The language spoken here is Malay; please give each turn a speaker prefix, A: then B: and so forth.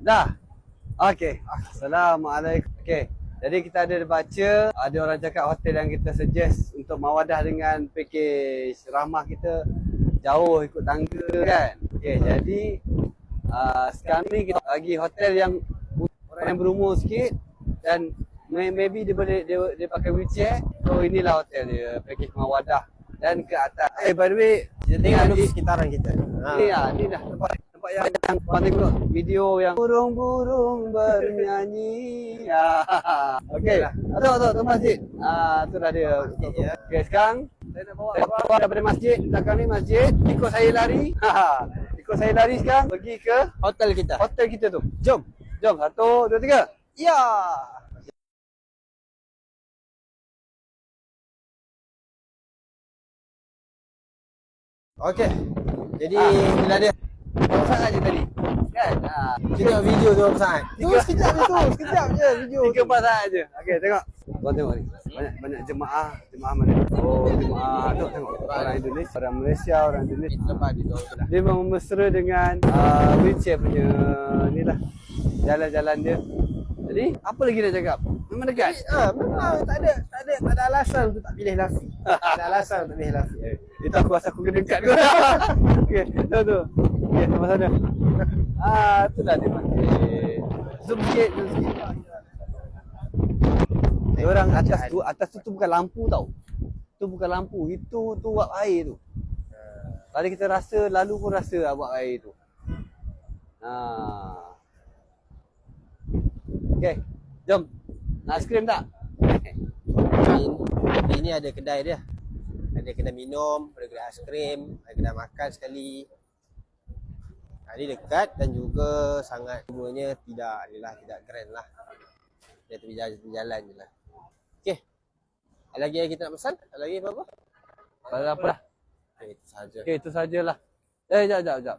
A: Dah. Okey. Assalamualaikum. Okey. Jadi kita ada baca, ada orang cakap hotel yang kita suggest untuk mawadah dengan pakej ramah kita jauh ikut tangga kan. Okey, jadi sekarang ni kita bagi hotel yang orang yang berumur sikit dan maybe dia boleh dia pakai wheelchair. So inilah hotel dia, pakej mawadah. Dan ke atas. By the way,
B: Tengok dulu sekitaran kita.
A: ni dah tempat yang paling dulu video yang burung-burung bernyanyi. Okey. Tu masjid. Tu dah dia. Okey, sekarang saya nak bawa daripada masjid. Belakang ni masjid. Ikut saya lari. Ikut saya lari sekarang pergi ke
B: Hotel kita.
A: hotel kita tu.
B: Jom.
A: Jom 1 2 3.
B: Ya. Okey. Jadi bila dia
A: Pasal aja tadi. Kan?
B: tengok video tu sangat.
A: Tiga-
B: Sekejap je tu. Sekejap je video.
A: 3 pasal aja. Okey, tengok. Kau tengok ni. Banyak jemaah mana? Oh, jemaah tu tengok. Orang Indonesia, orang Malaysia, orang Indonesia.
B: Lepas dia tahu dah.
A: Dia memang mesra dengan wheelchair punya ni lah. Jalan-jalan dia. Jadi, apa lagi nak cakap? Memang dekat.
B: Memang tak ada alasan untuk tak pilih Lafi. Tak ada alasan untuk pilih Lafi.
A: Itu aku rasa aku kena dekat tu. Okey, tu. Okey, sama sana. Tu dah dia masjid. Zoom sikit. Orang atas tu bukan lampu tau. Tu bukan lampu, itu wap air tu. Kalau kita rasa, lalu pun rasa wap air tu. Okey, jom. Nak aiskrim tak?
B: Ini ada kedai dia. Ada kedai minum, ada kedai aiskrim, ada kedai makan sekali. Ini dekat dan juga sangat semuanya tidak grand lah. Dia tepi jalan je lah. Okey. Ada lagi yang kita nak pesan? Ada lagi apa-apa?
A: Kalau apa dah?
B: Itu sahaja.
A: Okey, itu sajalah. Jap.